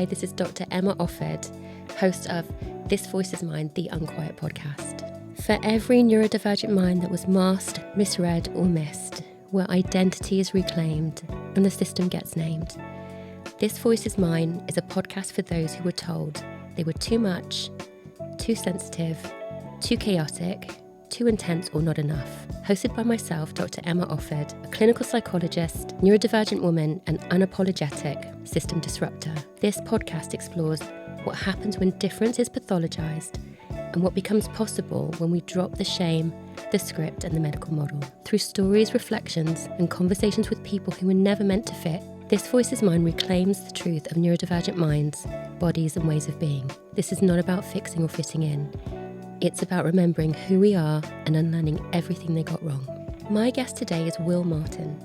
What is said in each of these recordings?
Hi, this is Dr. Emma Offord, host of This Voice is Mine, the Unquiet Podcast. For every neurodivergent mind that was masked, misread or missed, where identity is reclaimed and the system gets named, This Voice is Mine is a podcast for those who were told they were too much, too sensitive, too chaotic, too intense or not enough. Hosted by myself, Dr. Emma Offord, a clinical psychologist, neurodivergent woman and unapologetic system disruptor. This podcast explores what happens when difference is pathologized and what becomes possible when we drop the shame, the script and the medical model. Through stories, reflections and conversations with people who were never meant to fit, This Voice is Mine reclaims the truth of neurodivergent minds, bodies and ways of being. This is not about fixing or fitting in. It's about remembering who we are and unlearning everything they got wrong. My guest today is Will Martin,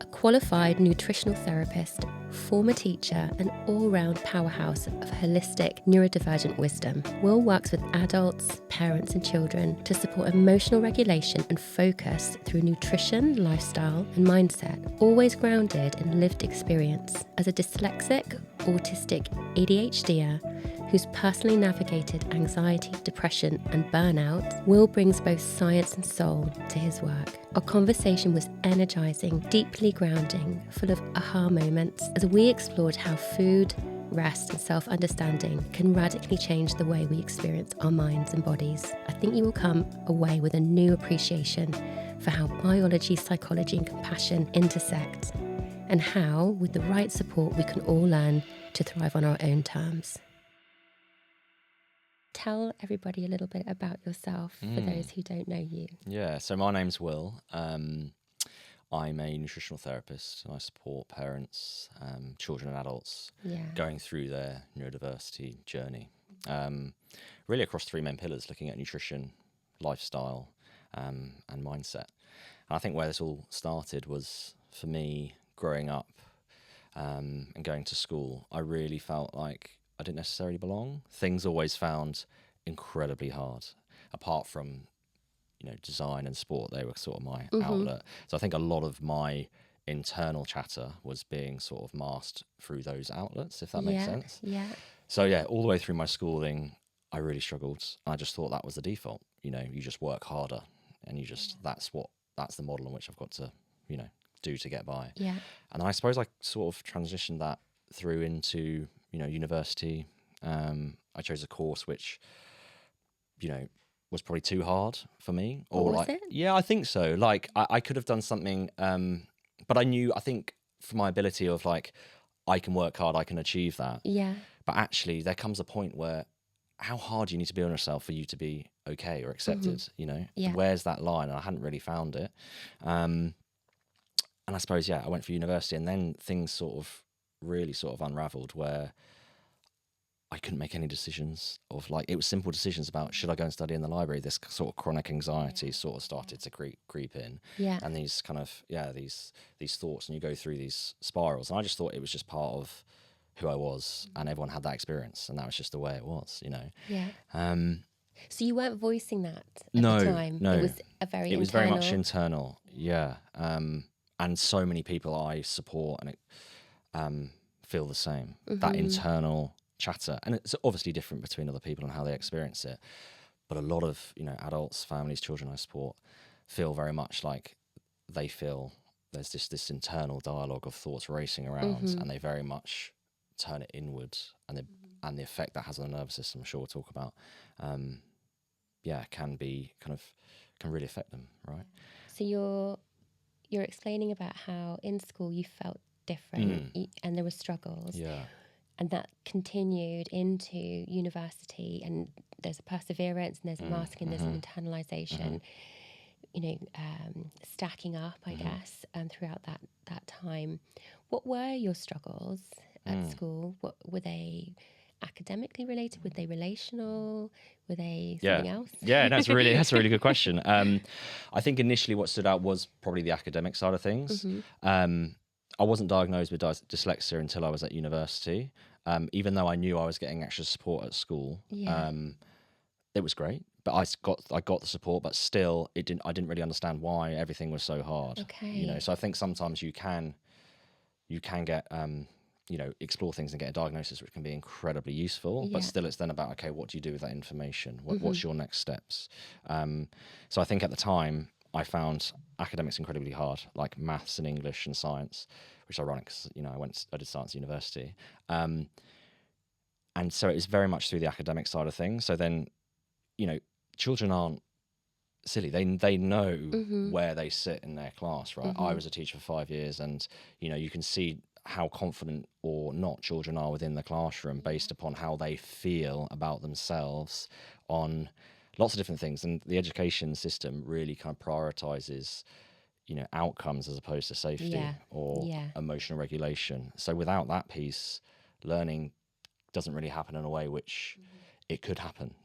a qualified nutritional therapist, former teacher, and all-round powerhouse of holistic neurodivergent wisdom. Will works with adults, parents, and children to support emotional regulation and focus through nutrition, lifestyle, and mindset, always grounded in lived experience. As a dyslexic, autistic ADHDer, who's personally navigated anxiety, depression, and burnout, Will brings both science and soul to his work. Our conversation was energizing, deeply grounding, full of aha moments as we explored how food, rest, and self-understanding can radically change the way we experience our minds and bodies. I think you will come away with a new appreciation for how biology, psychology, and compassion intersect, and how, with the right support, we can all learn to thrive on our own terms. Tell everybody a little bit about yourself for those who don't know you. Yeah, so my name's Will. I'm a nutritional therapist and I support parents, children and adults going through their neurodiversity journey. Really across three main pillars, looking at nutrition, lifestyle and mindset. And I think where this all started was for me growing up and going to school. I really felt like I didn't necessarily belong. Things always found incredibly hard, apart from, design and sport. They were sort of my outlet. So I think a lot of my internal chatter was being sort of masked through those outlets, if that makes sense. Yeah. So yeah, all the way through my schooling, I really struggled. I just thought that was the default. You just work harder and that's the model in which I've got to, do to get by. Yeah. And I suppose I sort of transitioned that through into university. I chose a course which, was probably too hard for me. Or was it? Yeah, I think so. Like I could have done something, but I think for my ability of like, I can work hard, I can achieve that. Yeah. But actually there comes a point where how hard do you need to be on yourself for you to be okay or accepted, Yeah. Where's that line? And I hadn't really found it. And I suppose, I went for university and then things sort of unraveled where I couldn't make any decisions of like, it was simple decisions about should I go and study in the library. This sort of chronic anxiety sort of started to creep in. Yeah. And these kind of, these thoughts, and you go through these spirals. And I just thought it was just part of who I was and everyone had that experience and that was just the way it was, Yeah. So you weren't voicing that at No, the time? no. It was It was very much internal, yeah. And so many people I support and feel the same. That internal chatter, and it's obviously different between other people and how they experience it. But a lot of adults, families, children I support feel very much like they feel there's just this internal dialogue of thoughts racing around, and they very much turn it inward, and the effect that has on the nervous system, I'm sure we'll talk about. Can really affect them, right? So you're explaining about how in school you felt different and there were struggles. Yeah. And that continued into university, and there's a perseverance and there's a masking, there's an internalization, stacking up, I guess, throughout that time. What were your struggles at school? What were they? Academically related? Were they relational? Were they something else? Yeah, that's a really good question. I think initially what stood out was probably the academic side of things. I wasn't diagnosed with dyslexia until I was at university. Even though I knew I was getting extra support at school, it was great. But I got the support, but still, I didn't really understand why everything was so hard. Okay. So I think sometimes you can get explore things and get a diagnosis, which can be incredibly useful. But still, it's then about, okay, what do you do with that information? What's your next steps? So I think at the time, I found academics incredibly hard, like maths and English and science, which is ironic because, I did science at university. And so it was very much through the academic side of things. So then, children aren't silly. They know where they sit in their class, right? I was a teacher for 5 years, and, you can see how confident or not children are within the classroom based upon how they feel about themselves on lots of different things. And the education system really kind of prioritizes, outcomes as opposed to safety or emotional regulation. So without that piece, learning doesn't really happen in a way which it could happen,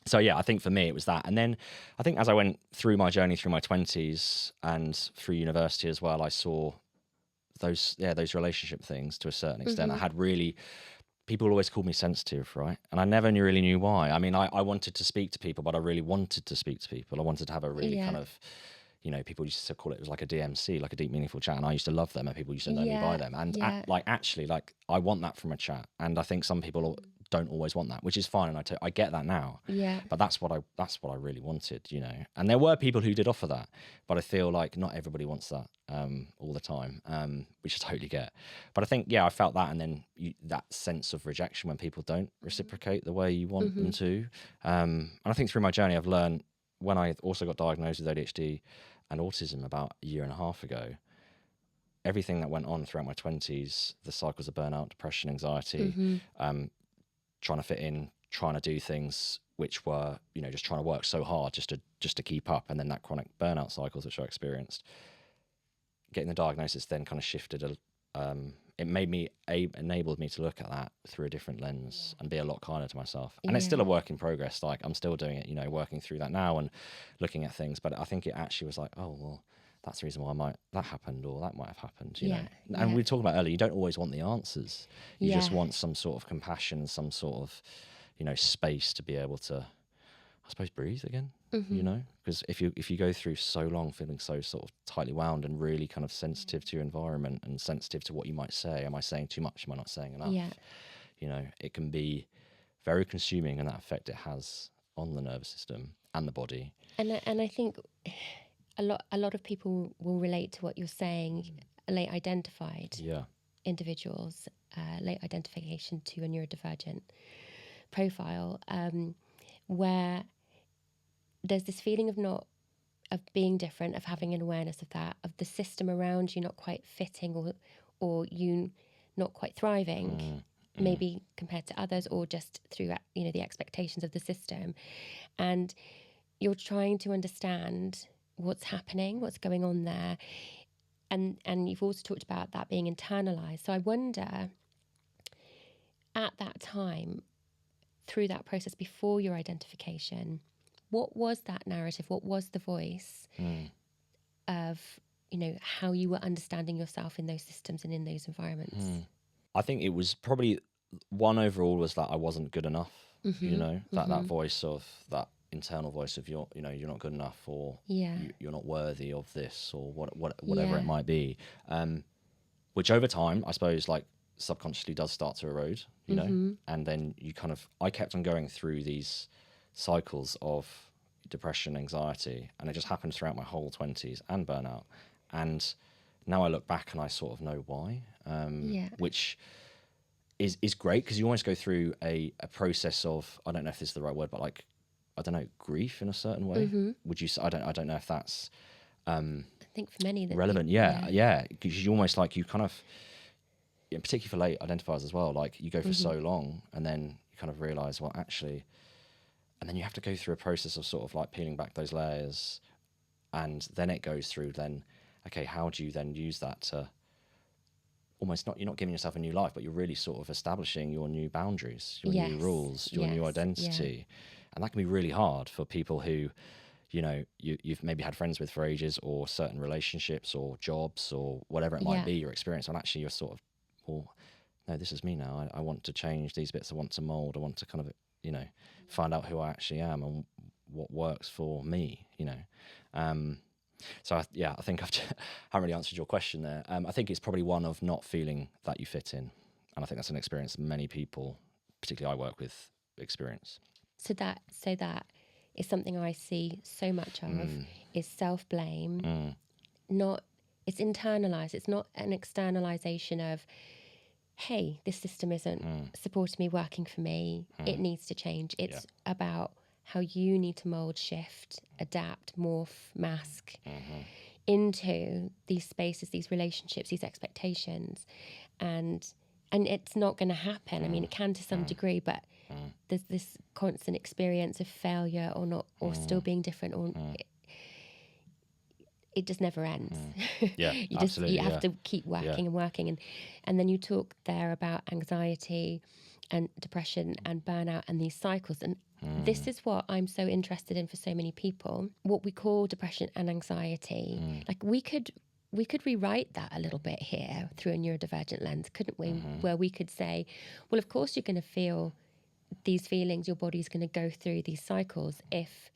So yeah, I think for me it was that. And then I think as I went through my journey through my 20s and through university as well, I saw those relationship things to a certain extent. I had people always called me sensitive, right? And I never really knew why. I mean, I wanted to speak to people, but I really wanted to speak to people. I wanted to have a really kind of, people used to call it was like a DMC, like a deep meaningful chat. And I used to love them, and people used to know me by them. And actually, I want that from a chat. And I think some people don't always want that, which is fine, and I get that now. But that's what I really wanted, And there were people who did offer that, but I feel like not everybody wants that all the time, which I totally get. But I think I felt that, and then that sense of rejection when people don't reciprocate the way you want them to. And I think through my journey, I've learned, when I also got diagnosed with ADHD and autism about a year and a half ago, everything that went on throughout my 20s, the cycles of burnout, depression, anxiety, trying to fit in, trying to do things which were, just trying to work so hard just to keep up, and then that chronic burnout cycles which I experienced. Getting the diagnosis then kind of shifted. It enabled me to look at that through a different lens and be a lot kinder to myself. And it's still a work in progress. Like, I'm still doing it, working through that now and looking at things. But I think it actually was like, oh well, that's the reason why that happened, or that might have happened, you know. And we were talking about earlier, you don't always want the answers. You just want some sort of compassion, some sort of, space to be able to, I suppose, breathe again, because if you go through so long feeling so sort of tightly wound and really kind of sensitive to your environment and sensitive to what you might say, am I saying too much? Am I not saying enough? It can be very consuming, and that effect it has on the nervous system and the body. And I think a lot of people will relate to what you're saying, late identified individuals, late identification to a neurodivergent profile, where there's this feeling of being different, of having an awareness of that, of the system around you not quite fitting, or you not quite thriving, maybe compared to others, or just through the expectations of the system, and you're trying to understand what's happening, what's going on there. And you've also talked about that being internalized. So I wonder, at that time, through that process before your identification, what was that narrative? What was the voice of, how you were understanding yourself in those systems and in those environments? I think it was probably one overall was that I wasn't good enough, that voice of that internal voice of you're not good enough, or you're not worthy of this, or whatever it might be, which over time I suppose like subconsciously does start to erode, and then I kept on going through these cycles of depression, anxiety, and it just happened throughout my whole 20s and burnout. And now I look back and I sort of know why, which is great, because you almost go through a process of, I don't know if this is the right word, but like, I don't know, grief in a certain way. Would you say? I don't know if that's I think for many relevant. Because you almost like, you kind of, particularly for late identifiers as well, like you go for so long and then you kind of realize, well, actually, and then you have to go through a process of sort of like peeling back those layers, and then it goes through then, okay, how do you then use that to almost you're not giving yourself a new life, but you're really sort of establishing your new boundaries, your new rules, your new identity. And that can be really hard for people who, you've maybe had friends with for ages, or certain relationships or jobs or whatever it might be your experience. And actually you're sort of, well, no, this is me now. I want to change these bits. I want to mold. I want to kind of, find out who I actually am and what works for me, So I think I haven't really answered your question there. I think it's probably one of not feeling that you fit in. And I think that's an experience many people, particularly I work with, experience. So that is something I see so much of, is self-blame. It's internalized. It's not an externalization of, hey, this system isn't supporting me, working for me. It needs to change. It's about how you need to mold, shift, adapt, morph, mask into these spaces, these relationships, these expectations. And it's not going to happen. I mean, it can to some degree, but there's this constant experience of failure or not, or still being different, or it just never ends. Yeah, you have to keep working and working. And then you talk there about anxiety and depression and burnout and these cycles. And this is what I'm so interested in for so many people, what we call depression and anxiety. Like we could rewrite that a little bit here through a neurodivergent lens, couldn't we? Where we could say, well, of course you're going to feel these feelings, your body's going to go through these cycles if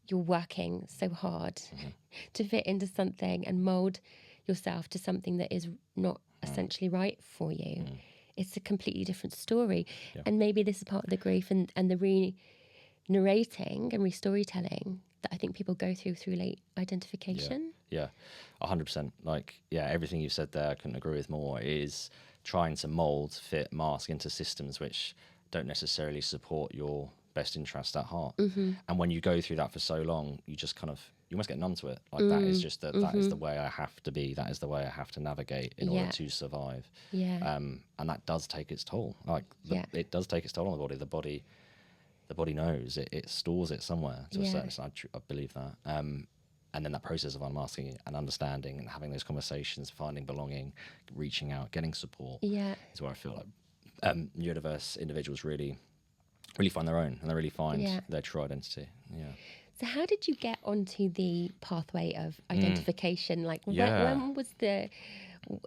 you're working so hard to fit into something and mold yourself to something that is not essentially right for you. It's a completely different story. And maybe this is part of the grief and the re-narrating and re-storytelling that I think people go through late identification. Yeah, 100%. Like, everything you said there, I couldn't agree with more, is trying to mold, fit, mask into systems which don't necessarily support your best interest at heart. And when you go through that for so long, you just you almost get numb to it. Like that is just that is the way I have to be. That is the way I have to navigate in order to survive. And that does take its toll. It does take its toll on the body. The body knows it stores it somewhere to a certain extent. I believe that. And then that process of unmasking and understanding and having those conversations, finding belonging, reaching out, getting support is where I feel like neurodiverse individuals really find their own and they really find their true identity. So how did you get onto the pathway of identification? Like when was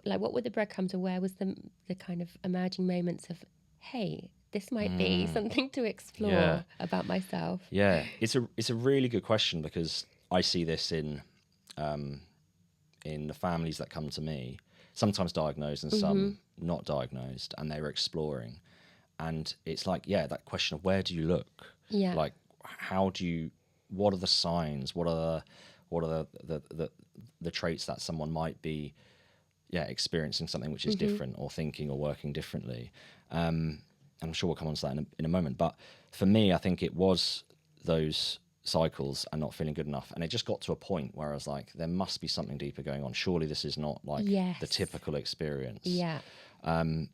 what were the breadcrumbs, or where was the kind of emerging moments of, hey, this might be something to explore about myself? It's a really good question, because I see this in the families that come to me, sometimes diagnosed and some not diagnosed, and they were exploring. And it's like, that question of where do you look? Like, what are the signs? What are the traits that someone might be, experiencing something which is different, or thinking or working differently? I'm sure we'll come on to that in a moment. But for me, I think it was those cycles and not feeling good enough. And it just got to a point where I was like, there must be something deeper going on. Surely this is not like the typical experience. And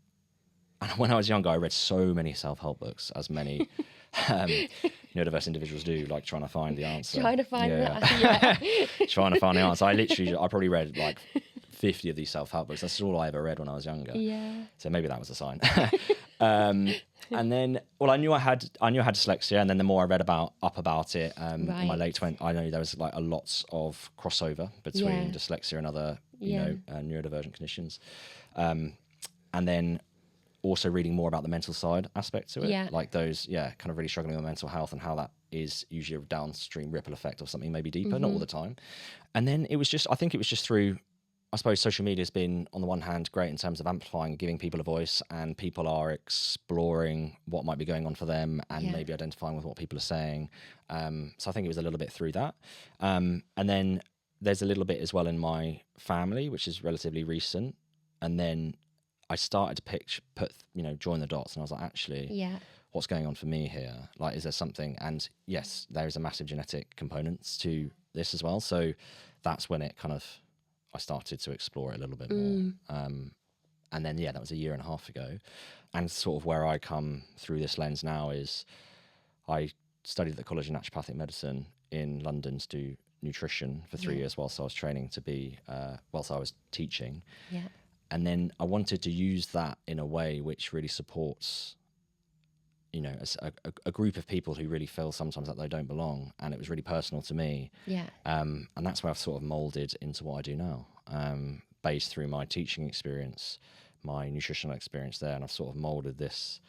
when I was younger, I read so many self-help books, as many neurodiverse individuals do, like trying to find the answer. Trying to find the answer. I probably read like 50 of these self-help books. That's all I ever read when I was younger. So maybe that was a sign. And then, I knew I had dyslexia, and then the more I read about it, in my late 20s, I know there was like a lots of crossover between dyslexia and other, neurodivergent conditions. And then also reading more about the mental side aspect to it, like those, kind of really struggling with mental health and how that is usually a downstream ripple effect of something maybe deeper, not all the time. And then I think it was just through, I suppose social media has been, on the one hand, great in terms of amplifying, giving people a voice, and people are exploring what might be going on for them and maybe identifying with what people are saying. So I think it was a little bit through that. And then there's a little bit as well in my family, which is relatively recent. And then I started to join the dots, and I was like, actually, what's going on for me here? Like, is there something? And yes, there is a massive genetic component to this as well. So that's when I started to explore it a little bit more. And then, that was a year and a half ago. And sort of where I come through this lens now is I studied at the College of Naturopathic Medicine in London to do nutrition for 3 years whilst I was training to be, whilst I was teaching. And then I wanted to use that in a way which really supports, a group of people who really feel sometimes that they don't belong. And it was really personal to me. And that's where I've sort of molded into what I do now, based through my teaching experience, my nutritional experience there. And I've sort of molded this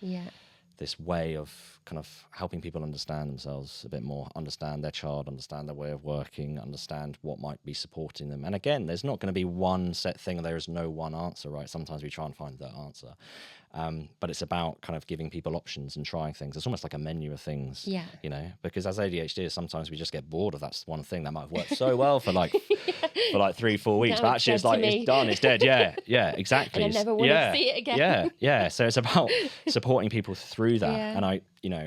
this way of kind of helping people understand themselves a bit more, understand their child, understand their way of working, understand what might be supporting them. And again, there's not going to be one set thing. There is no one answer, right? Sometimes we try and find that answer. But it's about kind of giving people options and trying things. It's almost like a menu of things, you know, because as ADHDers, sometimes we just get bored of that one thing that might have worked so well for like, for like 3-4 weeks, but actually it's like, it's done, it's dead. Yeah, exactly. And I never want to see it again. Yeah. So it's about supporting people through that. Yeah. And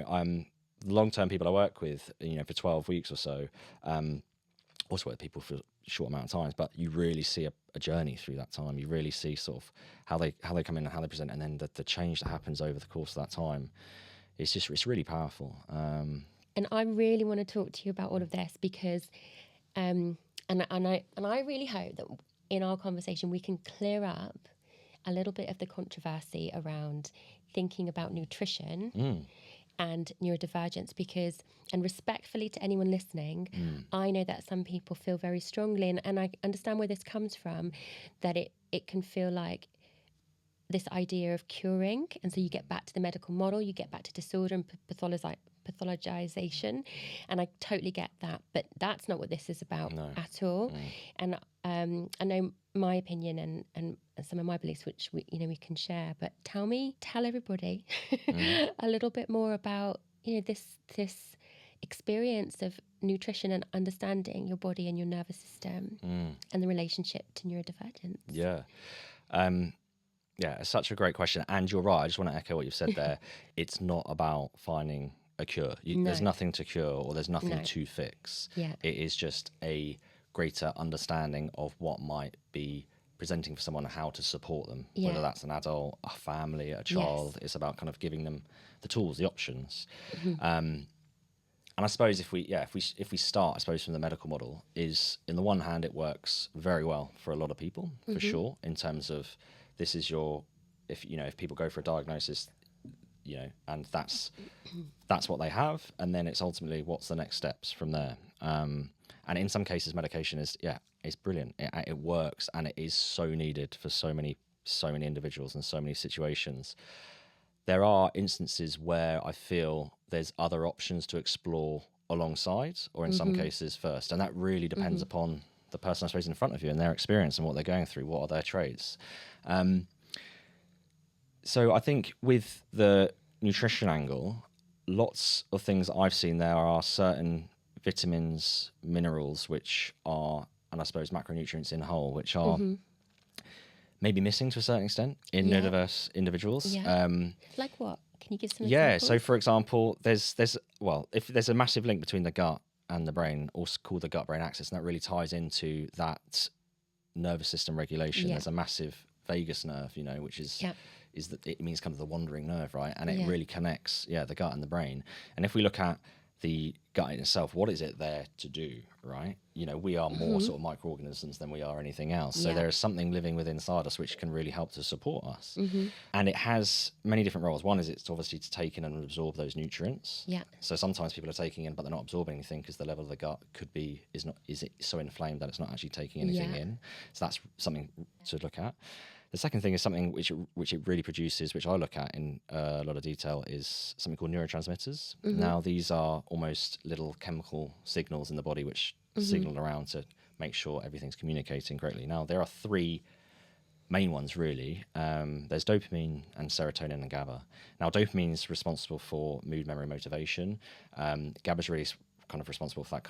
I'm long-term people I work with, you know, for 12 weeks or so, also with people for a short amount of times, but you really see a journey through that time. You really see sort of how they come in and how they present, and then the change that happens over the course of that time. It's really powerful. And I really want to talk to you about all of this because, and I really hope that in our conversation we can clear up a little bit of the controversy around thinking about nutrition and neurodivergence, because, and respectfully to anyone listening, I know that some people feel very strongly, and I understand where this comes from, that it can feel like this idea of curing, and so you get back to the medical model, you get back to disorder and pathologization, and I totally get that, but that's not what this is about at all. And I know my opinion and some of my beliefs, which we can share, but tell everybody a little bit more about this experience of nutrition and understanding your body and your nervous system and the relationship to neurodivergence. Yeah, it's such a great question. And you're right. I just want to echo what you've said there. It's not about finding a cure. There's nothing to cure or there's nothing to fix. Yeah. It is just a greater understanding of what might be presenting for someone, how to support them, whether that's an adult, a family, a child. Yes. It's about kind of giving them the tools, the options. And I suppose if we start, I suppose, from the medical model, is in the one hand, it works very well for a lot of people, for sure, in terms of this is if people go for a diagnosis, and that's what they have, and then it's ultimately what's the next steps from there. And in some cases, medication is brilliant. It works, and it is so needed for so many individuals and so many situations. There are instances where I feel there's other options to explore alongside, or in some cases first, and that really depends upon the person I suppose in front of you and their experience and what they're going through, what are their traits. So I think with the nutrition angle, lots of things that I've seen there are certain vitamins, minerals, which are, and I suppose macronutrients in whole, which are maybe missing to a certain extent in neurodiverse individuals. Yeah. Like what? Can you give some examples? Yeah, so for example, there's a massive link between the gut and the brain, also called the gut-brain axis, and that really ties into that nervous system regulation. There's a massive vagus nerve, which is that it means kind of the wandering nerve, right? And it really connects, the gut and the brain. And if we look at the gut in itself, what is it there to do, right? We are more sort of microorganisms than we are anything else. So there is something living within inside us which can really help to support us. And it has many different roles. One is it's obviously to take in and absorb those nutrients. Yeah. So sometimes people are taking in, but they're not absorbing anything because the level of the gut is it so inflamed that it's not actually taking anything in. So that's something to look at. The second thing is something which it really produces, which I look at in a lot of detail, is something called neurotransmitters. Now, these are almost little chemical signals in the body which signal around to make sure everything's communicating correctly. Now, there are three main ones, really. There's dopamine and serotonin and GABA. Now, dopamine is responsible for mood, memory, motivation. GABA is really kind of responsible for that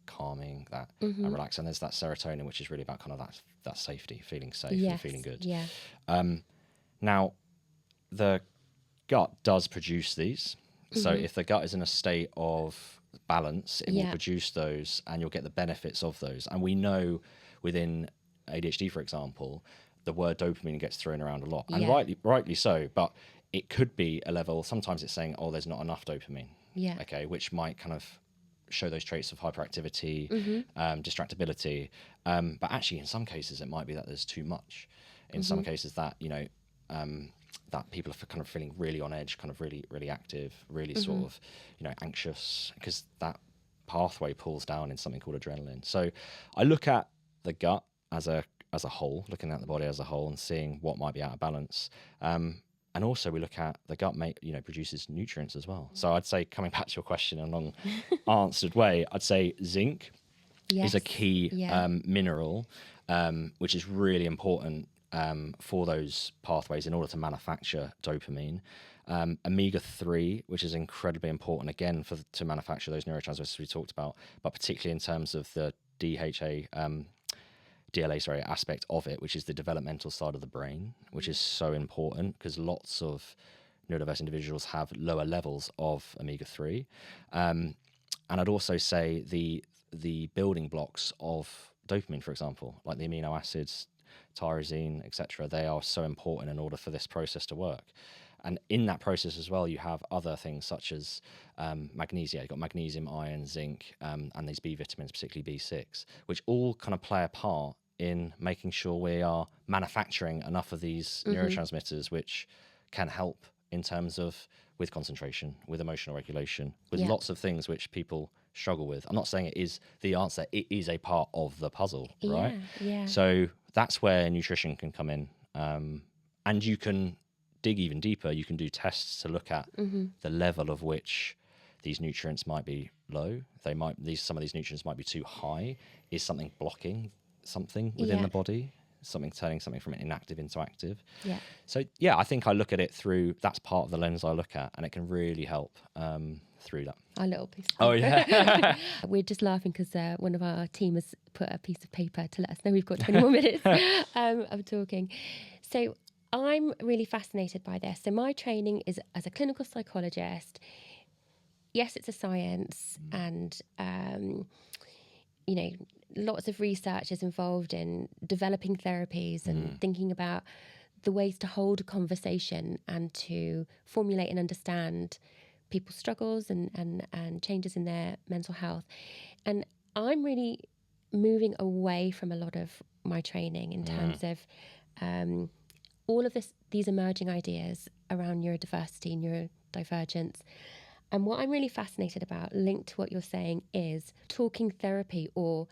calming, that and relax. And there's that serotonin, which is really about kind of that safety, feeling safe and feeling good. Yeah. Now, the gut does produce these. So if the gut is in a state of balance, it will produce those, and you'll get the benefits of those. And we know within ADHD, for example, the word dopamine gets thrown around a lot, and rightly so. But it could be a level. Sometimes it's saying, "Oh, there's not enough dopamine." Yeah. Okay, which might kind of show those traits of hyperactivity, distractibility. But actually, in some cases, it might be that there's too much. In some cases, that that people are kind of feeling really on edge, kind of really, really active, really sort of anxious, because that pathway pulls down in something called adrenaline. So I look at the gut as a whole, looking at the body as a whole, and seeing what might be out of balance. And also we look at the gut produces nutrients as well. So I'd say, coming back to your question in a long answered way, I'd say zinc is a key mineral, which is really important for those pathways in order to manufacture dopamine. Omega-3, which is incredibly important again to manufacture those neurotransmitters we talked about, but particularly in terms of the DLA aspect of it, which is the developmental side of the brain, which is so important because lots of neurodiverse individuals have lower levels of omega-3. And I'd also say the building blocks of dopamine, for example, like the amino acids, tyrosine, etc., they are so important in order for this process to work. And in that process as well, you have other things such as magnesia. You've got magnesium, iron, zinc, and these B vitamins, particularly B6, which all kind of play a part in making sure we are manufacturing enough of these neurotransmitters which can help in terms of with concentration, with emotional regulation, with lots of things which people struggle with. I'm not saying it is the answer. It is a part of the puzzle, right? Yeah. So that's where nutrition can come in. And you can dig even deeper. You can do tests to look at the level of which these nutrients might be low. Some of these nutrients might be too high. Is something blocking something within the body? Turning something from inactive into active. Yeah. So I think I look at it through, that's part of the lens I look at, and it can really help through that. Our little piece of paper. Oh yeah. We're just laughing because one of our team has put a piece of paper to let us know we've got 20 more minutes of talking. So I'm really fascinated by this. So my training is as a clinical psychologist. Yes, it's a science, and lots of research is involved in developing therapies and thinking about the ways to hold a conversation and to formulate and understand people's struggles and changes in their mental health. And I'm really moving away from a lot of my training in terms of all of these emerging ideas around neurodiversity, neurodivergence. And what I'm really fascinated about, linked to what you're saying, is talking therapy or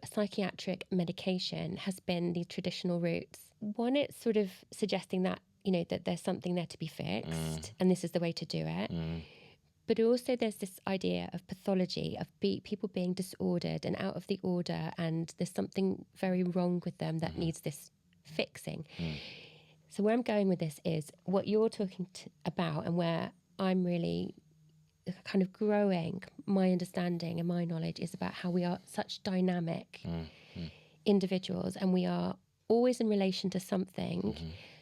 psychiatric medication has been the traditional routes. One, it's sort of suggesting that, that there's something there to be fixed and this is the way to do it. But also there's this idea of pathology, of people being disordered and out of the order, and there's something very wrong with them that needs this fixing. So where I'm going with this is what you're talking about, and where I'm really kind of growing my understanding and my knowledge is about how we are such dynamic individuals, and we are always in relation to something.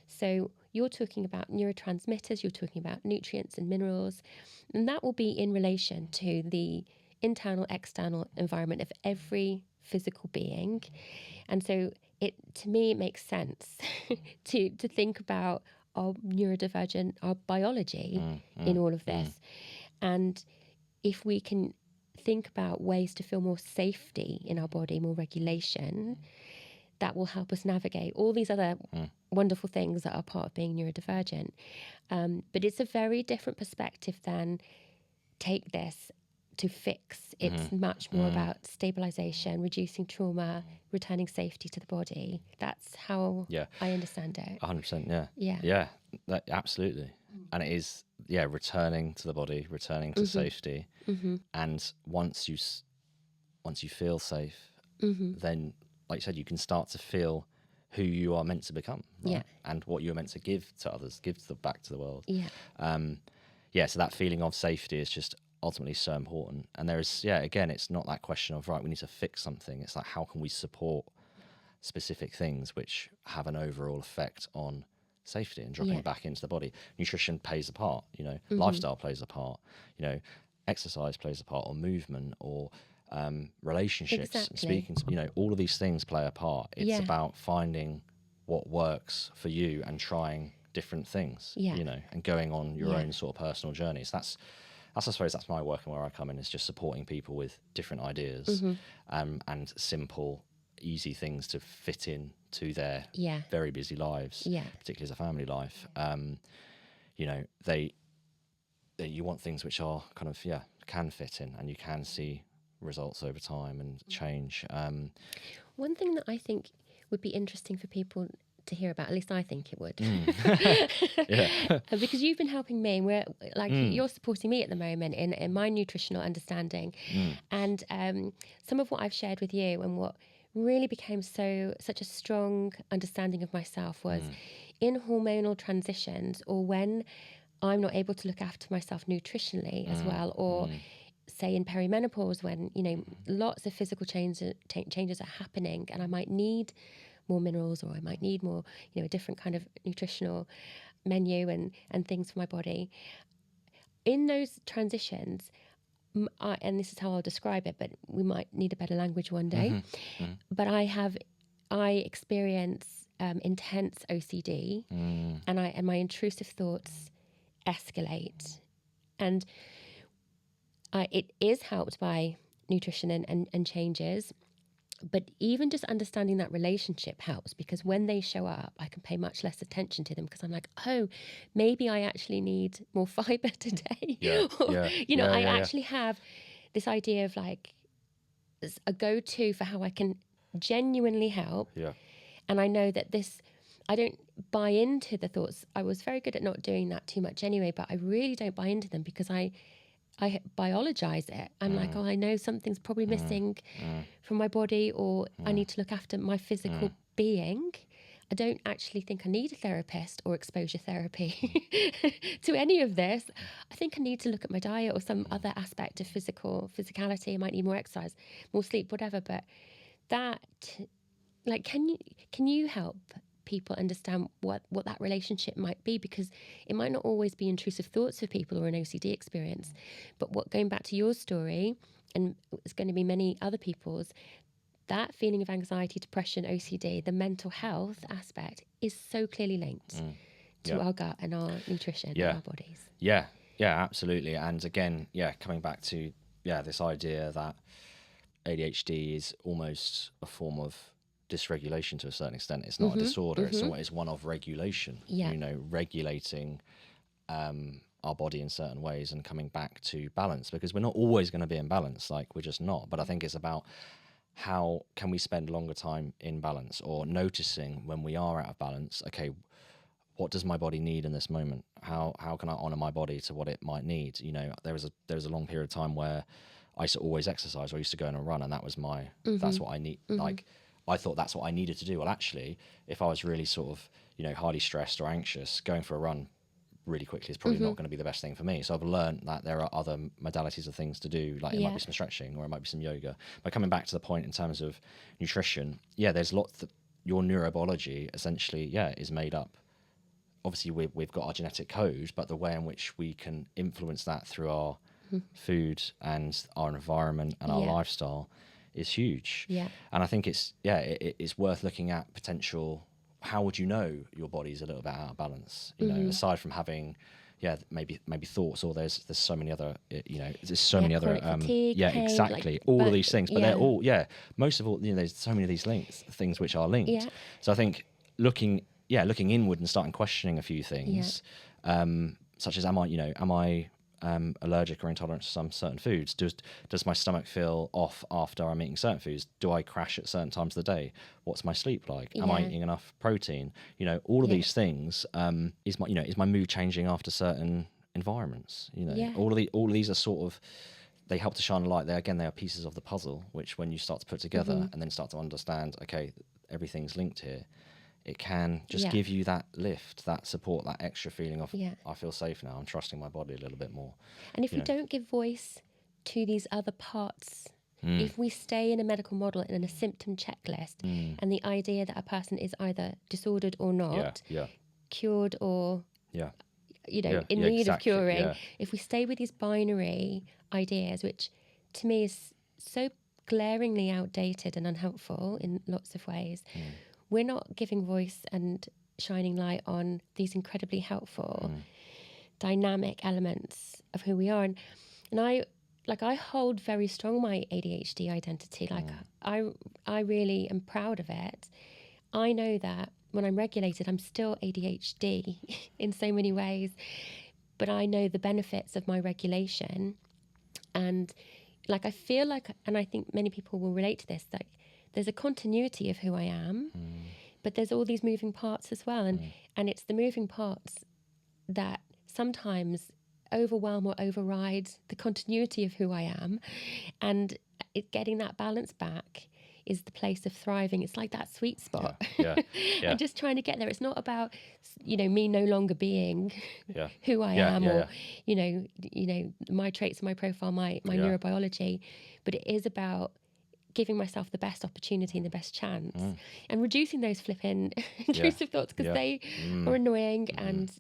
So you're talking about neurotransmitters, you're talking about nutrients and minerals, and that will be in relation to the internal, external environment of every physical being. And so to me, it makes sense to think about our neurodivergent, our biology in all of this. And if we can think about ways to feel more safety in our body, more regulation, that will help us navigate all these other wonderful things that are part of being neurodivergent. But it's a very different perspective than take this to fix. It's much more about stabilization, reducing trauma, returning safety to the body. That's how I understand it. 100%, yeah. Absolutely. And it is, returning to the body, returning to safety. And once you feel safe, then, like you said, you can start to feel who you are meant to become, right? And what you're meant to give to others, back to the world. So that feeling of safety is just ultimately so important. And there is, again, it's not that question of, right, we need to fix something. It's like, how can we support specific things which have an overall effect on safety and dropping back into the body? Nutrition plays a part, lifestyle plays a part, exercise plays a part, or movement, or relationships, and speaking to, all of these things play a part. It's about finding what works for you and trying different things, and going on your own sort of personal journeys. I suppose that's my work, and where I come in is just supporting people with different ideas and simple, easy things to fit in to their very busy lives, particularly as a family life. You want things which are kind of, can fit in, and you can see results over time and change. One thing that I think would be interesting for people to hear about. At least I think it would. Yeah. Because you've been helping me. We're like you're supporting me at the moment in my nutritional understanding, and some of what I've shared with you and what really became such a strong understanding of myself was in hormonal transitions, or when I'm not able to look after myself nutritionally as well, or say in perimenopause, when lots of physical changes are happening, and I might need more minerals, or I might need more a different kind of nutritional menu and things for my body. In those transitions, and this is how I'll describe it, but we might need a better language one day, but I experience intense OCD, and my intrusive thoughts escalate, and it is helped by nutrition and changes. But even just understanding that relationship helps, because when they show up, I can pay much less attention to them, because I'm like, oh, maybe I actually need more fiber today. I actually have this idea of like a go-to for how I can genuinely help. Yeah. And I know that I don't buy into the thoughts. I was very good at not doing that too much anyway, but I really don't buy into them, because I biologize it. I'm like, oh, I know something's probably missing from my body, or I need to look after my physical being. I don't actually think I need a therapist or exposure therapy to any of this. I think I need to look at my diet or some other aspect of physicality. I might need more exercise, more sleep, whatever. But that, like, can you help people understand what that relationship might be? Because it might not always be intrusive thoughts for people or an OCD experience, but going back to your story, and it's going to be many other people's, that feeling of anxiety, depression, OCD, the mental health aspect is so clearly linked to our gut and our nutrition and our bodies. Yeah, absolutely. And again, coming back to this idea that ADHD is almost a form of dysregulation to a certain extent. It's not a disorder. It's one of regulation. Regulating our body in certain ways and coming back to balance, because we're not always going to be in balance. Like, we're just not. But I think it's about how can we spend longer time in balance, or noticing when we are out of balance. Okay, what does my body need in this moment? How can I honor my body to what it might need? There was a long period of time where I used to always exercise. I used to go on a run, and that was that's what I need. Like, I thought that's what I needed to do. Well, actually, if I was really sort of, highly stressed or anxious, going for a run really quickly is probably not going to be the best thing for me. So I've learned that there are other modalities of things to do, like it might be some stretching, or it might be some yoga. But coming back to the point in terms of nutrition, there's lots that your neurobiology essentially, is made up. Obviously, we've got our genetic code, but the way in which we can influence that through our food and our environment and our lifestyle is huge. And I think it's worth looking at potential. How would you know your body's a little bit out of balance? Aside from having maybe thoughts, or there's so many other there's so many other fatigue, pain, exactly, like, all of these things, but they're all most of all there's so many of these things which are linked. So I think looking inward and starting questioning a few things, such as am I allergic or intolerant to some certain foods? Does my stomach feel off after I'm eating certain foods? Do I crash at certain times of the day? What's my sleep like? Am I eating enough protein? All of these things. Is my mood changing after certain environments? All of these are sort of, they help to shine a light. They are pieces of the puzzle, which when you start to put together and then start to understand, okay, everything's linked here, it can just give you that lift, that support, that extra feeling of, I feel safe now, I'm trusting my body a little bit more. And if we don't give voice to these other parts, if we stay in a medical model and in a symptom checklist, and the idea that a person is either disordered or not, cured or in need of curing, if we stay with these binary ideas, which to me is so glaringly outdated and unhelpful in lots of ways, we're not giving voice and shining light on these incredibly helpful, dynamic elements of who we are. And I hold very strong my ADHD identity. Like, I really am proud of it. I know that when I'm regulated, I'm still ADHD in so many ways, but I know the benefits of my regulation. And I feel like, and I think many people will relate to this, like, there's a continuity of who I am, But there's all these moving parts as well. And it's the moving parts that sometimes overwhelm or override the continuity of who I am. And getting that balance back is the place of thriving. It's like that sweet spot. And just trying to get there. It's not about, me no longer being who I am or, my traits, my profile, my neurobiology. But it is about giving myself the best opportunity and the best chance and reducing those flipping intrusive thoughts because they are annoying and,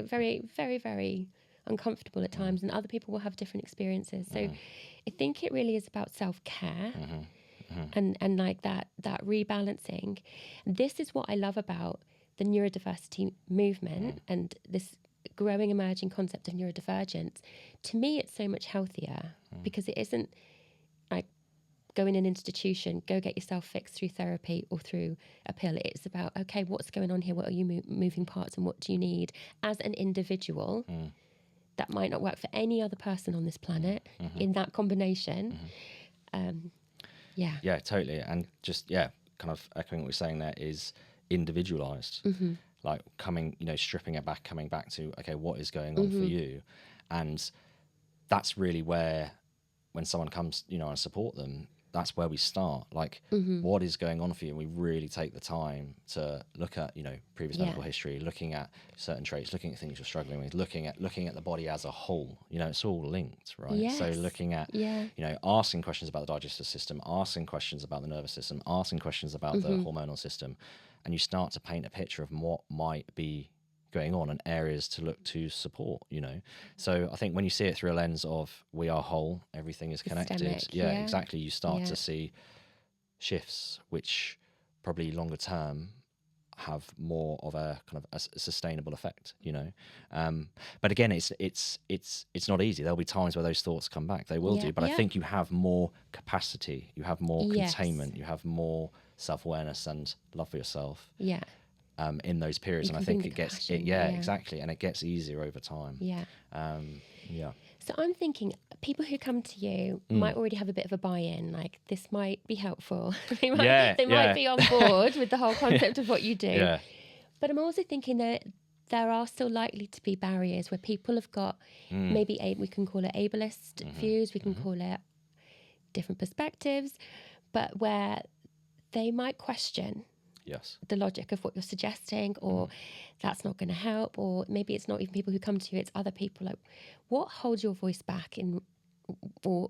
very, very, very uncomfortable at times, and other people will have different experiences. So I think it really is about self-care. And like that rebalancing. This is what I love about the neurodiversity movement and this growing emerging concept of neurodivergence. To me, it's so much healthier because it isn't like go in an institution, go get yourself fixed through therapy or through a pill. It's about, okay, what's going on here? What are you moving parts and what do you need as an individual? That might not work for any other person on this planet in that combination. Yeah, totally. And just, kind of echoing what we're saying there is individualized, like stripping it back, coming back to, okay, what is going on for you? And that's really where, when someone comes, I support them, that's where we start. Like, what is going on for you? And we really take the time to look at, previous medical history, looking at certain traits, looking at things you're struggling with, looking at the body as a whole. It's all linked, right? Yes. So looking at, asking questions about the digestive system, asking questions about the nervous system, asking questions about the hormonal system, and you start to paint a picture of what might be going on and areas to look to support, So I think when you see it through a lens of we are whole, everything is connected. Exactly. You start to see shifts which probably longer term have more of a kind of a sustainable effect, But again, it's not easy. There'll be times where those thoughts come back. They will do, but I think you have more capacity, you have more containment, you have more self-awareness and love for yourself. In those periods, and I think it gets exactly, and it gets easier over time. So I'm thinking people who come to you might already have a bit of a buy-in, like this might be helpful. they might be on board with the whole concept of what you do. But I'm also thinking that there are still likely to be barriers where people have got maybe we can call it ableist views, we can call it different perspectives, but where they might question the logic of what you're suggesting, or that's not going to help, or maybe it's not even people who come to you, it's other people. Like, what holds your voice back or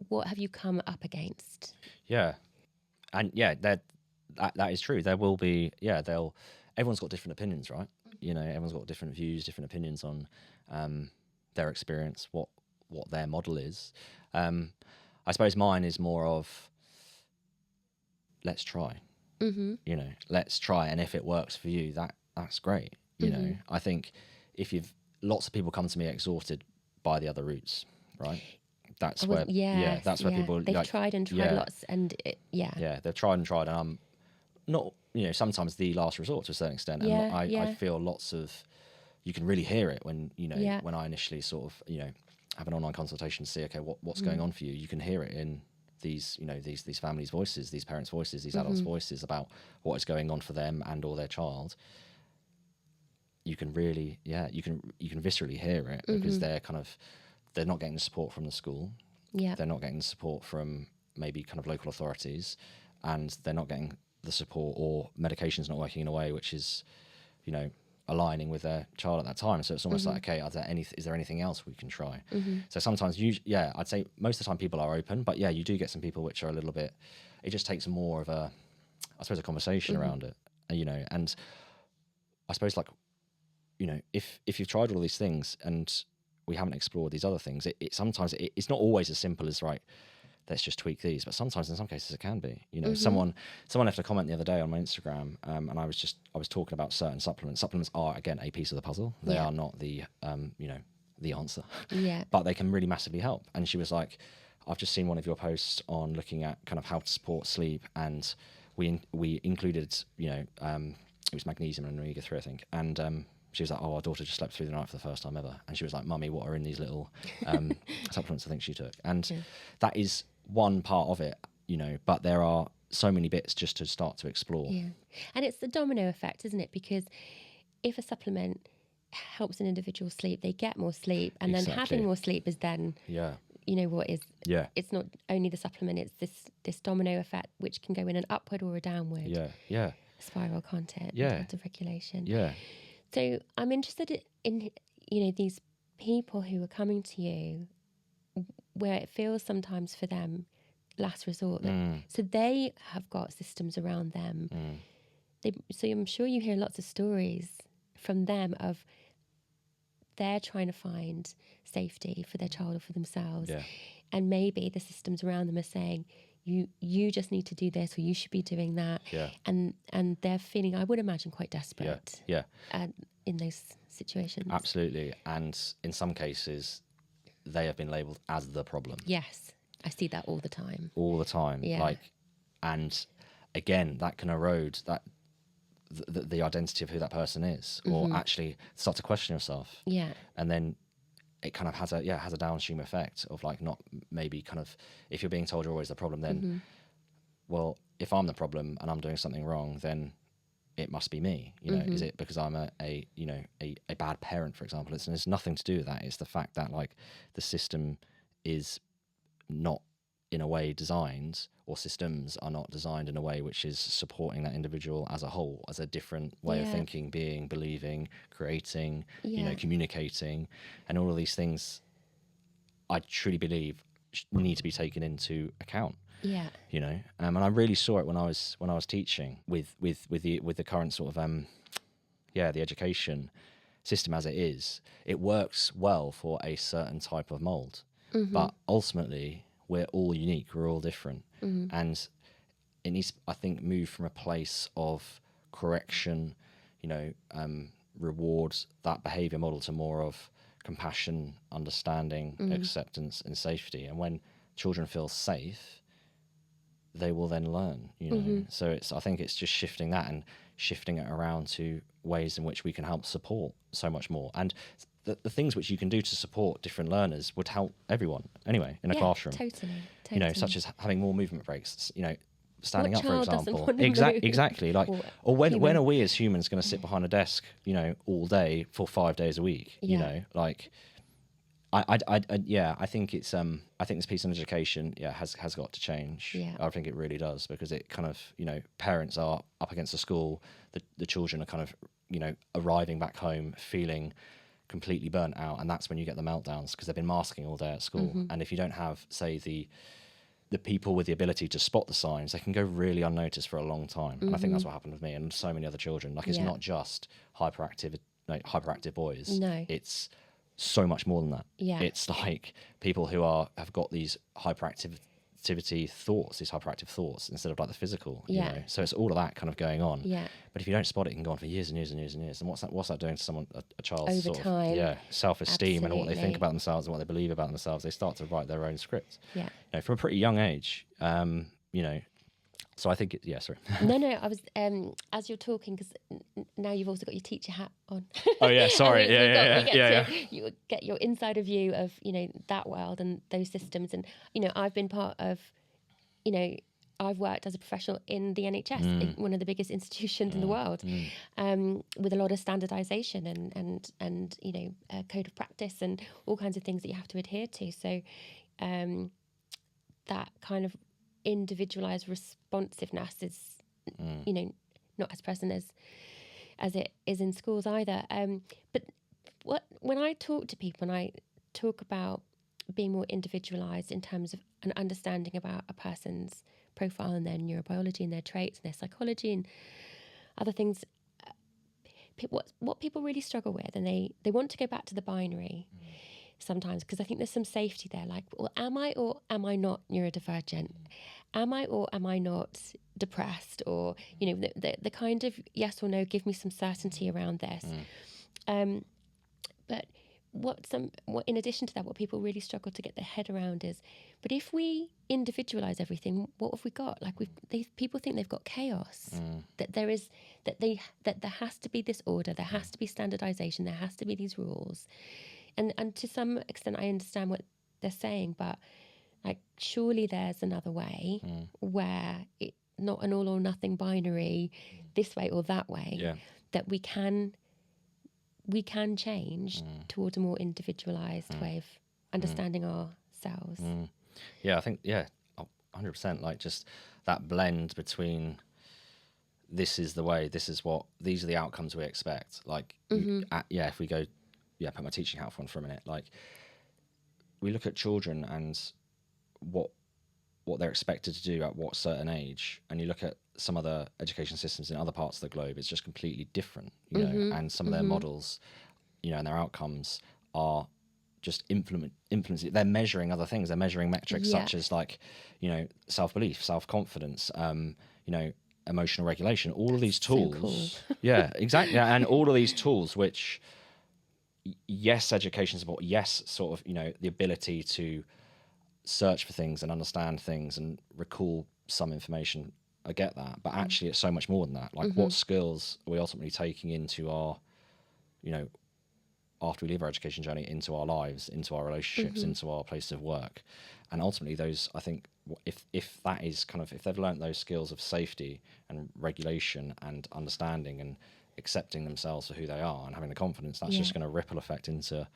what have you come up against? And that is true. There will be, everyone's got different opinions, right? Everyone's got different views, different opinions on their experience, what their model is. I suppose mine is more of, let's try. Let's try, and if it works for you, that's great. I think lots of people come to me exhausted by the other routes, right? That's where people they've tried and tried lots, and they've tried and tried, and I'm not, sometimes the last resort to a certain extent, and I feel lots of, you can really hear it when when I initially sort of have an online consultation to see, okay, what's going on for you. You can hear it in these these families' voices, these parents' voices, these adults' voices about what is going on for them and or their child. You can really you can viscerally hear it because they're not getting the support from the school, they're not getting the support from maybe kind of local authorities, and they're not getting the support, or medication's not working in a way which is aligning with their child at that time. So it's almost like, okay, is there anything else we can try? So sometimes I'd say most of the time people are open, but you do get some people which are a little bit, it just takes more of a conversation around it, and I suppose if you've tried all these things and we haven't explored these other things, sometimes it's not always as simple as, right, let's just tweak these, but sometimes in some cases it can be. Someone left a comment the other day on my Instagram, and I was talking about certain supplements. Supplements are, again, a piece of the puzzle. They are not the the answer, but they can really massively help. And she was like, I've just seen one of your posts on looking at kind of how to support sleep, and we included it was magnesium and omega-3, I think, and she was like, our daughter just slept through the night for the first time ever. And she was like, Mummy, what are in these little supplements I think she took? And that is one part of it, but there are so many bits just to start to explore. And it's the domino effect, isn't it? Because if a supplement helps an individual sleep, they get more sleep, and then having more sleep is then, it's not only the supplement, it's this domino effect, which can go in an upward or a downward spiral, can't it? In terms of regulation. So I'm interested in, these people who are coming to you where it feels sometimes for them last resort. So they have got systems around them. So I'm sure you hear lots of stories from them of they're trying to find safety for their child or for themselves. And maybe the systems around them are saying, you just need to do this, or you should be doing that. And they're feeling, I would imagine, quite desperate in those situations. Absolutely. And in some cases, they have been labelled as the problem. Yes, I see that all the time. All the time. And again, that can erode that the identity of who that person is, or actually start to question yourself. And then it kind of has a downstream effect of like, not maybe kind of, if you're being told you're always the problem, then well, if I'm the problem and I'm doing something wrong, then it must be me. Is it because I'm a bad parent, for example? It's nothing to do with that. It's the fact that like the system is not in a way designed, or systems are not designed in a way which is supporting that individual as a whole, as a different way of thinking, being, believing, creating, communicating, and all of these things I truly believe need to be taken into account. And I really saw it when I was teaching with the current sort of the education system as it is. It works well for a certain type of mold, but ultimately we're all unique, we're all different. And it needs, I think, move from a place of correction, rewards that behaviour model, to more of compassion, understanding, acceptance and safety. And when children feel safe, they will then learn, So I think it's just shifting that and shifting it around to ways in which we can help support so much more. And the things which you can do to support different learners would help everyone anyway in a classroom. Totally. Such as having more movement breaks, standing up, for example. Exactly. Like, or when are we as humans going to sit behind a desk, all day for 5 days a week? Like, I think it's I think this piece on education has got to change. I think it really does, because it kind of, parents are up against the school, the children are kind of, arriving back home feeling completely burnt out, and that's when you get the meltdowns, because they've been masking all day at school. And if you don't have, say, the people with the ability to spot the signs, they can go really unnoticed for a long time. And I think that's what happened with me and so many other children. Like, it's not just hyperactive boys. No, it's so much more than that. It's like people who have got these hyperactive thoughts instead of like the physical, So it's all of that kind of going on. But if you don't spot it, it can go on for years and years and years and years. And what's that doing to someone, a child's over sort time? Of self-esteem. Absolutely. And what they think about themselves and what they believe about themselves. They start to write their own script. From a pretty young age. So I think sorry. No, I was as you're talking, because now you've also got your teacher hat on. Oh yeah, sorry. You get your insider view of that world and those systems, and I've been part of, I've worked as a professional in the NHS, one of the biggest institutions in the world, with a lot of standardisation and a code of practice and all kinds of things that you have to adhere to. So that kind of individualized responsiveness is not as present as it is in schools either. But when I talk to people and I talk about being more individualized in terms of an understanding about a person's profile and their neurobiology and their traits and their psychology and other things, what people really struggle with, and they want to go back to the binary sometimes, because I think there's some safety there, like, well, am I or am I not neurodivergent? Am I or am I not depressed? Or the kind of yes or no, give me some certainty around this. But what in addition to that, what people really struggle to get their head around is, but if we individualize everything, what have we got? Like, people think they've got chaos. That there has to be this order, there has to be standardization, there has to be these rules. And to some extent, I understand what they're saying, but like, surely there's another way where not an all or nothing binary, this way or that way, that we can change towards a more individualized way of understanding ourselves. Yeah, I think, 100%, like just that blend between this is the way, these are the outcomes we expect. Like, if we go, put my teaching hat on for a minute, like we look at children and what they're expected to do at what certain age, and you look at some other education systems in other parts of the globe, it's just completely different, you know, and some of their models, you know, and their outcomes are just influencing. They're measuring other things. They're measuring metrics such as, like, you know, self-belief, self-confidence, you know, emotional regulation, all of these tools. So cool. Yeah, exactly. And all of these tools, which, yes, education support, yes, sort of, you know, the ability to search for things and understand things and recall some information. I get that, but actually it's so much more than that. Like, what skills are we ultimately taking into our, you know, after we leave our education journey, into our lives, into our relationships, into our place of work. And ultimately those, I think, if that is kind of, if they've learned those skills of safety and regulation and understanding and accepting themselves for who they are and having the confidence, that's just going to ripple effect into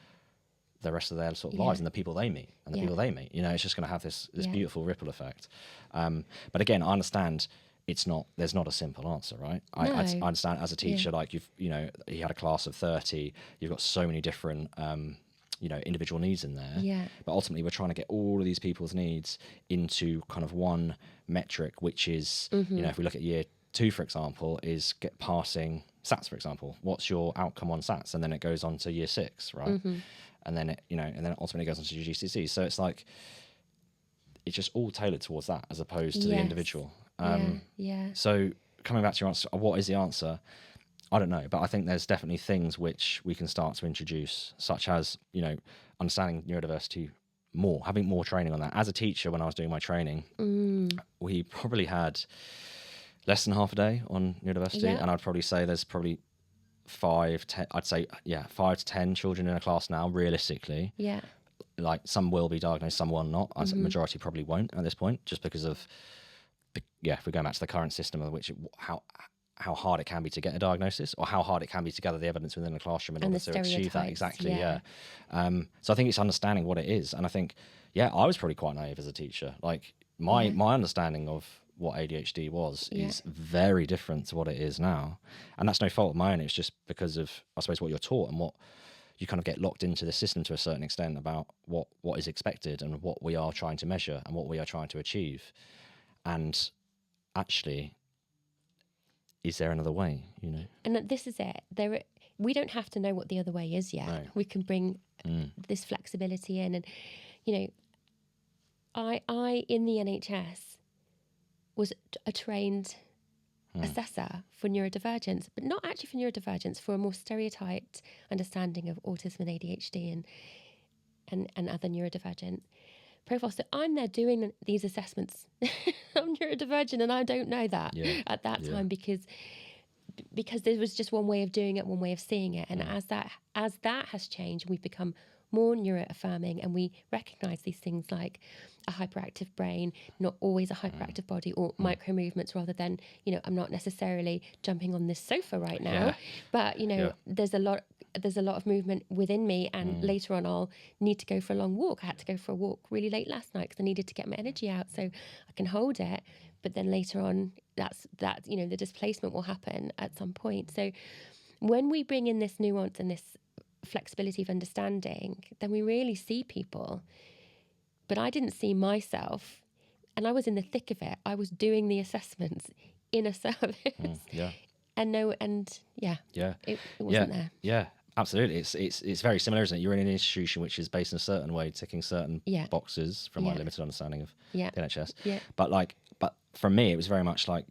the rest of their sort of lives and the people they meet and the people they meet. You know, it's just going to have this beautiful ripple effect. But again, I understand there's not a simple answer, right? No. I understand as a teacher, like you had a class of 30, you've got so many different, you know, individual needs in there. Yeah. But ultimately we're trying to get all of these people's needs into kind of one metric, which is, you know, if we look at year 2, for example, is passing SATs, for example. What's your outcome on SATs? And then it goes on to year 6, right? And then it ultimately goes on to your GCSE. So it's like, it's just all tailored towards that as opposed to the individual. So coming back to your answer, what is the answer? I don't know, but I think there's definitely things which we can start to introduce, such as, you know, understanding neurodiversity more, having more training on that. As a teacher, when I was doing my training, we probably had less than half a day on neurodiversity, and I'd probably say there's probably 5 to 10 children in a class now, realistically. Yeah. Like, some will be diagnosed, some will not. The majority probably won't at this point, just because of, if we're going back to the current system, of which how hard it can be to get a diagnosis, or how hard it can be to gather the evidence within a classroom in order to achieve that. Exactly. So I think it's understanding what it is, and I think I was probably quite naive as a teacher. Like, my understanding of what ADHD was is very different to what it is now, and that's no fault of my own. It's just because of, I suppose, what you're taught and what you kind of get locked into the system to a certain extent about what is expected and what we are trying to measure and what we are trying to achieve. And actually, is there another way, you know? And this is it. We don't have to know what the other way is yet. No. We can bring this flexibility in. And, you know, I in the NHS was a trained assessor for neurodivergence, but not actually for neurodivergence, for a more stereotyped understanding of autism and ADHD and other neurodivergent profiles. So I'm there doing these assessments. I'm neurodivergent, and I don't know that at that time because there was just one way of doing it, one way of seeing it. And as that has changed, we've become more neuroaffirming, and we recognise these things like a hyperactive brain, not always a hyperactive body, or micro movements, rather than, you know, I'm not necessarily jumping on this sofa right now, but, you know, there's a lot of movement within me, and later on I'll need to go for a long walk. I had to go for a walk really late last night because I needed to get my energy out so I can hold it. But then later on, that's you know, the displacement will happen at some point. So when we bring in this nuance and this flexibility of understanding, then we really see people. But I didn't see myself, and I was in the thick of it. I was doing the assessments in a service. It wasn't there. Yeah, absolutely. It's very similar, isn't it? You're in an institution which is based in a certain way, ticking certain boxes, from my limited understanding of the NHS. Yeah. But for me, it was very much like,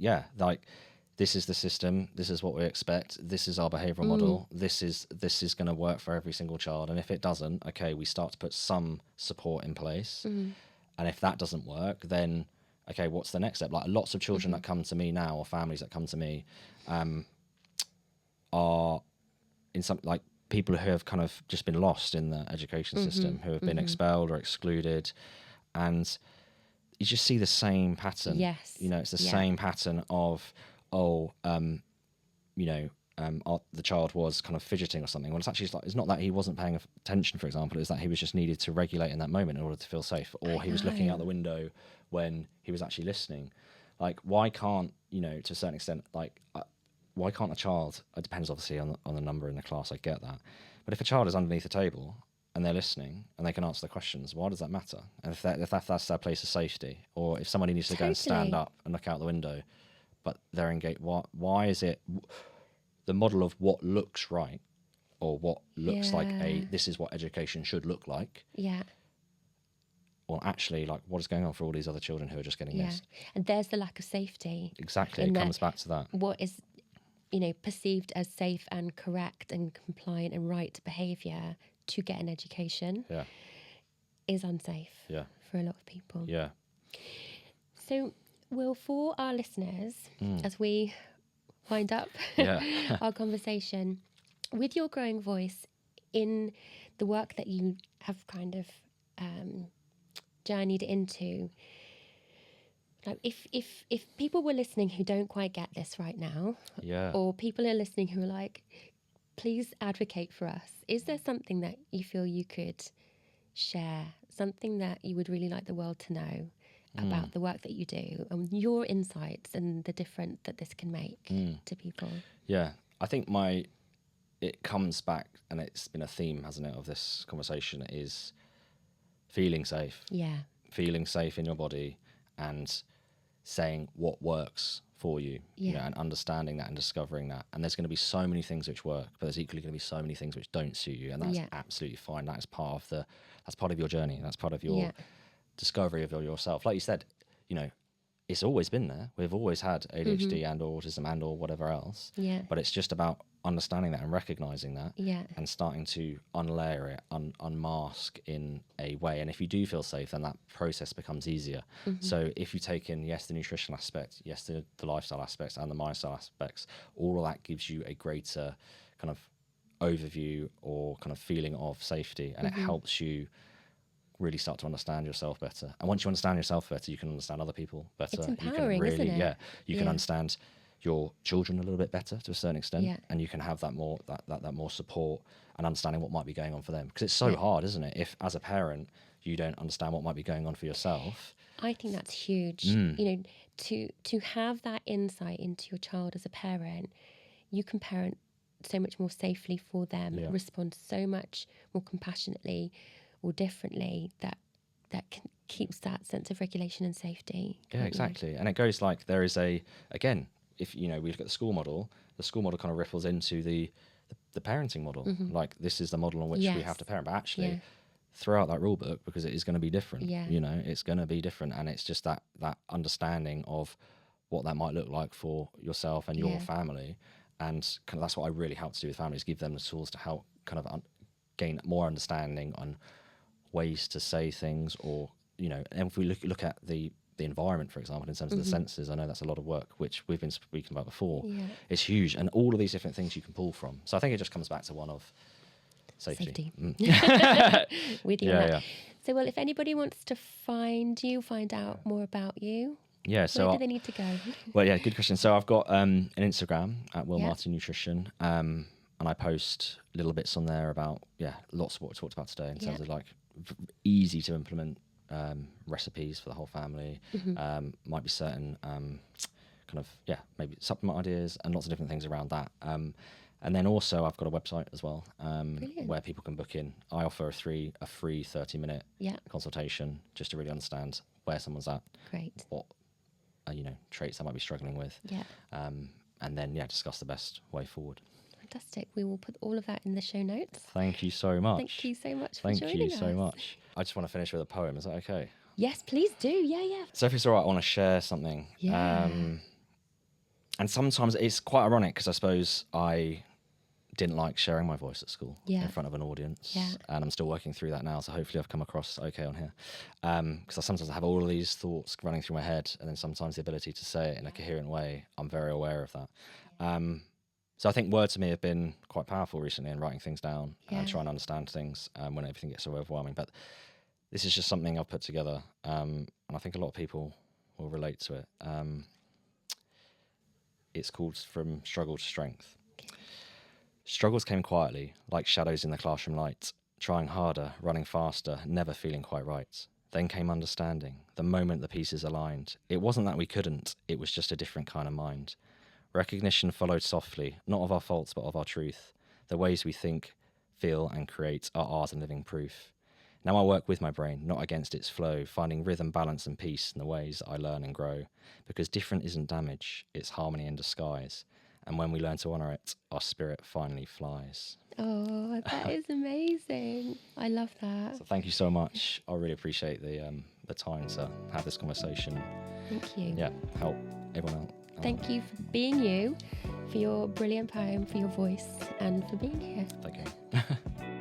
this is the system, this is what we expect, this is our behavioural model, this is going to work for every single child. And if it doesn't, okay, we start to put some support in place. And if that doesn't work, then, okay, what's the next step? Like, lots of children that come to me now, or families that come to me, are in some, like, people who have kind of just been lost in the education system, who have been expelled or excluded. And you just see the same pattern. Yes. You know, it's the same pattern of, the child was kind of fidgeting or something. Well, it's actually it's not that he wasn't paying attention, for example. It's that he was just needed to regulate in that moment in order to feel safe. Or he was looking out the window when he was actually listening. Like, why can't, to a certain extent, why can't a child, it depends obviously on the number in the class, I get that. But if a child is underneath the table and they're listening and they can answer the questions, why does that matter? And if that's their place of safety, or if somebody needs to go and stand up and look out the window, but they're engaged, why is it the model of what looks right, or what looks like this is what education should look like? Yeah. Or actually, like, what is going on for all these other children who are just getting missed? And there's the lack of safety. Exactly, it comes back to that. What is, perceived as safe and correct and compliant and right behaviour to get an education is unsafe for a lot of people. Yeah. So, Will, for our listeners, as we wind up our conversation, with your growing voice in the work that you have kind of journeyed into, like if people were listening who don't quite get this right now, or people are listening who are like, please advocate for us, is there something that you feel you could share, something that you would really like the world to know about the work that you do and your insights and the difference that this can make to people? Yeah, I think it comes back, and it's been a theme, hasn't it, of this conversation, is feeling safe. Yeah. Feeling safe in your body and saying what works for you, and understanding that and discovering that. And there's going to be so many things which work, but there's equally going to be so many things which don't suit you, and that's absolutely fine. That is part of your journey. That's part of your discovery of yourself. Like you said, it's always been there. We've always had ADHD and autism and or whatever else. Yeah. But it's just about understanding that and recognizing that and starting to unlayer it, unmask in a way. And if you do feel safe, then that process becomes easier. So if you take in, the nutritional aspect, the lifestyle aspects and the mindstyle aspects, all of that gives you a greater kind of overview or kind of feeling of safety, and it helps you really start to understand yourself better. And once you understand yourself better, you can understand other people better. It's empowering, isn't it? Yeah, you can understand your children a little bit better to a certain extent, and you can have that more support and understanding what might be going on for them. Because it's so hard, isn't it? If as a parent you don't understand what might be going on for yourself. I think that's huge. To have that insight into your child as a parent, you can parent so much more safely for them, respond so much more compassionately or differently, that keeps that sense of regulation and safety. Yeah, exactly. And it goes like, there is if we look at the school model kind of ripples into the parenting model. Like, this is the model on which we have to parent, but actually throw out that rule book, because it is going to be different. It's going to be different, and it's just that understanding of what that might look like for yourself and your family. And kind of that's what I really help to do with families, give them the tools to help kind of gain more understanding on ways to say things, or and if we look at the environment, for example, in terms of the senses, I know that's a lot of work which we've been speaking about before. It's huge, and all of these different things you can pull from. So I think it just comes back to one of safety. With you on that. So, well, if anybody wants to find out more about you, where do they need to go? Well, good question. So I've got an Instagram at Will Martin Nutrition, and I post little bits on there about lots of what we talked about today in terms of like easy to implement recipes for the whole family. Might be certain maybe supplement ideas and lots of different things around that. And then also I've got a website as well, where people can book in. I offer a free 30-minute consultation just to really understand where someone's at. Great. What traits they might be struggling with. And then discuss the best way forward. Fantastic. We will put all of that in the show notes. Thank you so much. Thank you so much for joining us. Thank you so much. I just want to finish with a poem. Is that okay? Yes, please do. Yeah. So if it's all right, I want to share something. And sometimes it's quite ironic, because I suppose I didn't like sharing my voice at school in front of an audience. And I'm still working through that now, so hopefully I've come across okay on here. Because I sometimes have all of these thoughts running through my head, and then sometimes the ability to say it in a coherent way, I'm very aware of that. So I think words to me have been quite powerful recently in writing things down and trying to understand things when everything gets so overwhelming. But this is just something I've put together, and I think a lot of people will relate to it. It's called From Struggle to Strength. Struggles came quietly, like shadows in the classroom light, trying harder, running faster, never feeling quite right. Then came understanding, the moment the pieces aligned. It wasn't that we couldn't, it was just a different kind of mind. Recognition followed softly, not of our faults but of our truth. The ways we think, feel and create are art and living proof. Now I work with my brain, not against its flow, finding rhythm, balance and peace in the ways I learn and grow. Because different isn't damage, it's harmony in disguise. And when we learn to honour it, our spirit finally flies. Oh, that is amazing. I love that. So thank you so much. I really appreciate the time to have this conversation. Thank you. Yeah, help everyone out. Thank you for being you, for your brilliant poem, for your voice, and for being here. Thank you.